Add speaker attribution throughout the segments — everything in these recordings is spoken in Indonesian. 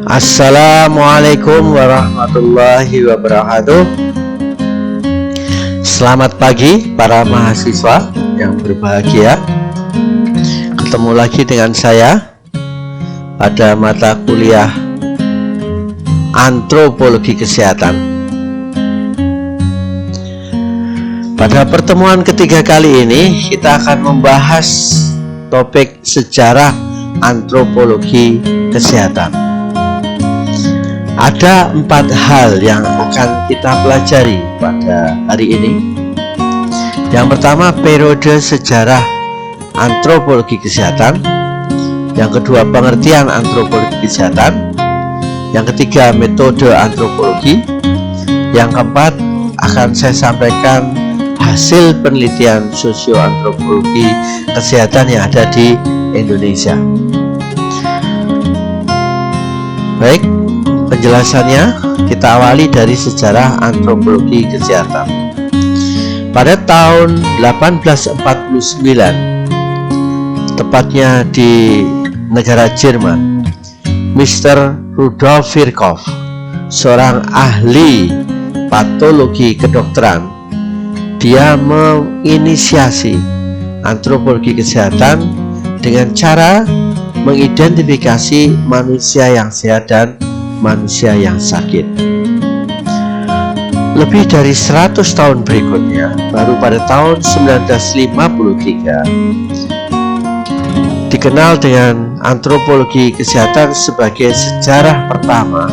Speaker 1: Assalamualaikum warahmatullahi wabarakatuh. Selamat pagi para mahasiswa yang berbahagia. Ketemu lagi dengan saya pada mata kuliah Antropologi Kesehatan. Pada pertemuan ketiga kali ini kita akan membahas topik sejarah antropologi kesehatan. Ada 4 hal yang akan kita pelajari pada hari ini. Yang pertama, periode sejarah antropologi kesehatan. Yang kedua, pengertian antropologi kesehatan. Yang ketiga, metode antropologi. Yang keempat, akan saya sampaikan hasil penelitian sosioantropologi kesehatan yang ada di Indonesia. Baik, penjelasannya kita awali dari sejarah antropologi kesehatan. Pada tahun 1849, tepatnya di negara Jerman, Mr. Rudolf Virchow, seorang ahli patologi kedokteran, dia menginisiasi antropologi kesehatan dengan cara mengidentifikasi manusia yang sehat dan manusia yang sakit. Lebih dari 100 tahun berikutnya, baru pada tahun 1953, dikenal dengan antropologi kesehatan sebagai sejarah pertama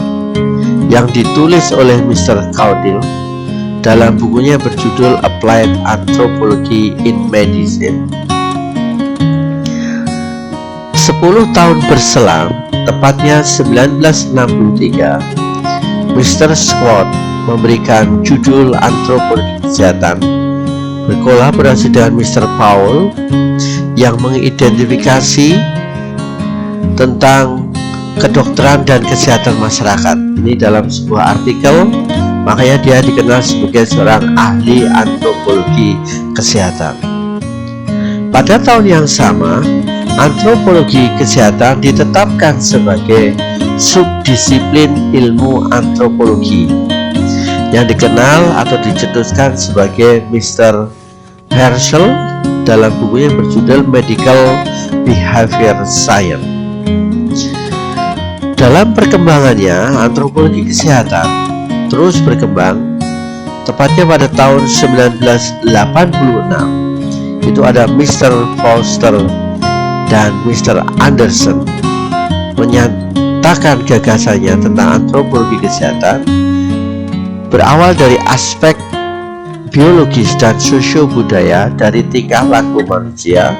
Speaker 1: yang ditulis oleh Mr. Caudill dalam bukunya berjudul Applied Anthropology in Medicine. 10 tahun berselang, tepatnya 1963, Mr. Scott memberikan judul Antropologi Kesehatan berkolaborasi dengan Mr. Powell yang mengidentifikasi tentang kedokteran dan kesehatan masyarakat. Ini dalam sebuah artikel, makanya dia dikenal sebagai seorang ahli antropologi kesehatan. Pada tahun yang sama, antropologi kesehatan ditetapkan sebagai subdisiplin ilmu antropologi yang dikenal atau dicetuskan sebagai Mr. Herschel dalam bukunya berjudul Medical Behavior Science. Dalam perkembangannya, antropologi kesehatan terus berkembang. Tepatnya pada tahun 1986, itu ada Mr. Foster dan Mr. Anderson menyatakan gagasannya tentang antropologi kesehatan berawal dari aspek biologis dan sosio-budaya dari tingkah laku manusia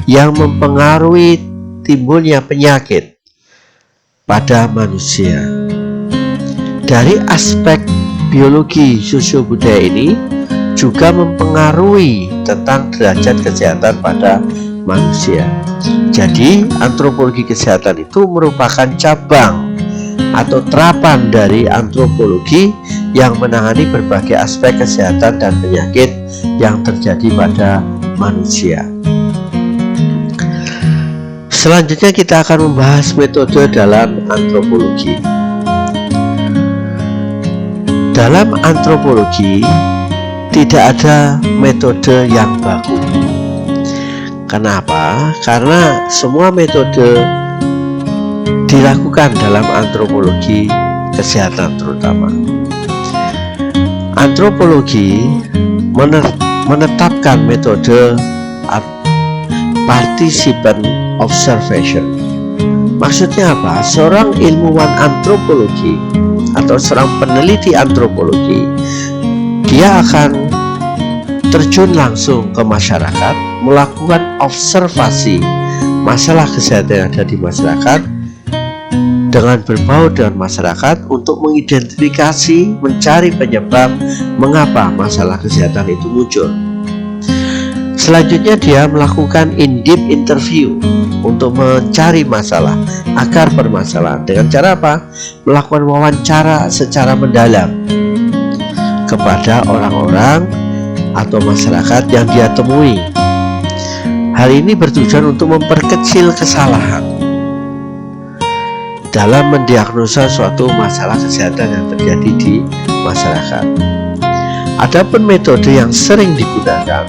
Speaker 1: yang mempengaruhi timbulnya penyakit pada manusia. Dari aspek biologi sosio-budaya ini juga mempengaruhi tentang derajat kesehatan pada manusia. Jadi antropologi kesehatan itu merupakan cabang atau terapan dari antropologi yang menangani berbagai aspek kesehatan dan penyakit yang terjadi pada manusia. Selanjutnya kita akan membahas metode dalam antropologi. Dalam antropologi tidak ada metode yang baku. Kenapa? Karena semua metode dilakukan dalam antropologi kesehatan terutama. Antropologi menetapkan metode participant observation. Maksudnya apa? Seorang ilmuwan antropologi atau seorang peneliti antropologi, dia akan terjun langsung ke masyarakat, melakukan observasi masalah kesehatan yang ada di masyarakat dengan berbaur dengan masyarakat untuk mengidentifikasi, mencari penyebab mengapa masalah kesehatan itu muncul. Selanjutnya dia melakukan in-depth interview untuk mencari masalah, akar permasalahan. Dengan cara apa? Melakukan wawancara secara mendalam kepada orang-orang atau masyarakat yang dia temui. Hal ini bertujuan untuk memperkecil kesalahan. dalam mendiagnosa suatu masalah kesehatan yang terjadi di masyarakat. Adapun metode yang sering digunakan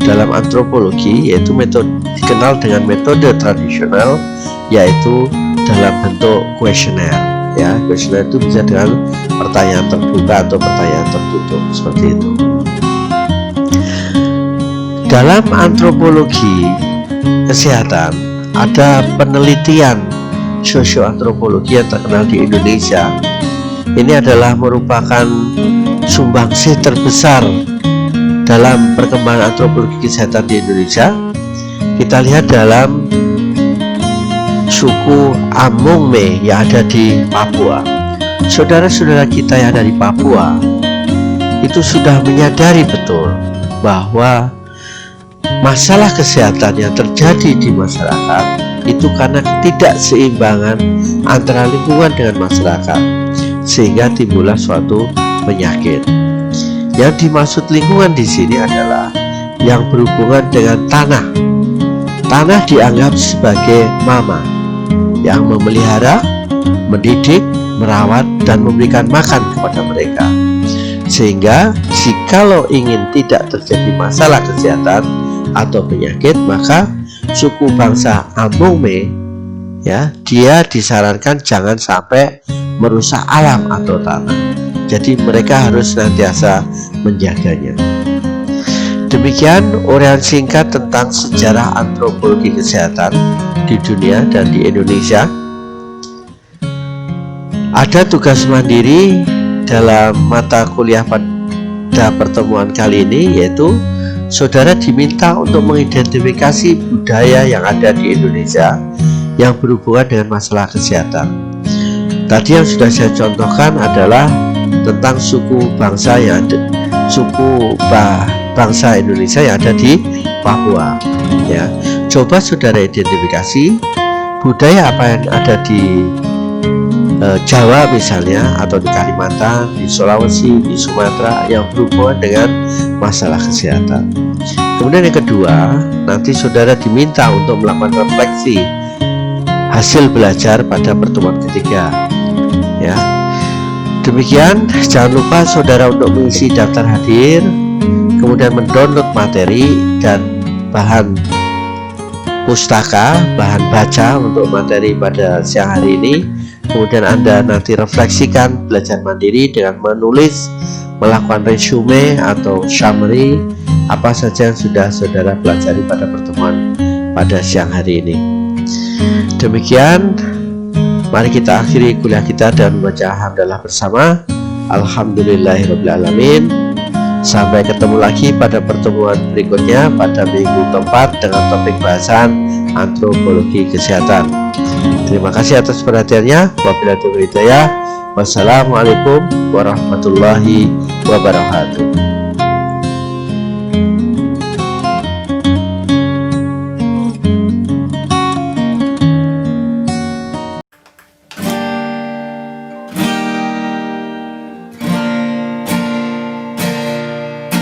Speaker 1: dalam antropologi yaitu metode dikenal dengan metode tradisional, yaitu dalam bentuk kuesioner. Ya, kuesioner itu bisa dengan pertanyaan terbuka atau pertanyaan tertutup seperti itu. Dalam antropologi kesehatan ada penelitian sosioantropologi yang terkenal di Indonesia. Ini adalah merupakan sumbangsih terbesar dalam perkembangan antropologi kesehatan di Indonesia. Kita lihat dalam suku Amungme yang ada di Papua. Saudara-saudara kita yang ada di Papua itu sudah menyadari betul bahwa masalah kesehatan yang terjadi di masyarakat itu karena ketidakseimbangan antara lingkungan dengan masyarakat, sehingga timbullah suatu penyakit. Yang dimaksud lingkungan di sini adalah yang berhubungan dengan tanah. Tanah dianggap sebagai mama yang memelihara, mendidik, merawat, dan memberikan makan kepada mereka. Sehingga jikalau ingin tidak terjadi masalah kesehatan atau penyakit, maka suku bangsa Amungme ya, dia disarankan jangan sampai merusak alam atau tanah. Jadi mereka harus senantiasa menjaganya. Demikian uraian singkat tentang sejarah antropologi kesehatan di dunia dan di Indonesia. Ada tugas mandiri dalam mata kuliah pada pertemuan kali ini, yaitu saudara diminta untuk mengidentifikasi budaya yang ada di Indonesia yang berhubungan dengan masalah kesehatan. Tadi yang sudah saya contohkan adalah tentang suku bangsa bangsa Indonesia yang ada di Papua. Ya, coba saudara identifikasi budaya apa yang ada di Jawa misalnya, atau di Kalimantan, di Sulawesi, di Sumatera yang berhubungan dengan masalah kesehatan. Kemudian yang kedua, nanti saudara diminta untuk melakukan refleksi hasil belajar pada pertemuan ketiga. Ya, demikian. Jangan lupa saudara untuk mengisi daftar hadir, kemudian mendownload materi dan bahan pustaka, bahan baca untuk materi pada siang hari ini. Kemudian Anda nanti refleksikan belajar mandiri dengan menulis, melakukan resume atau summary apa saja yang sudah saudara pelajari pada pertemuan pada siang hari ini. Demikian, mari kita akhiri kuliah kita dan membaca hamdalah bersama. Alhamdulillahirrahmanirrahim. Sampai ketemu lagi pada pertemuan berikutnya pada minggu keempat dengan topik bahasan antropologi kesehatan. Terima kasih atas perhatiannya. Wabillahi taufiq wal hidayah. Wassalamualaikum warahmatullahi wabarakatuh.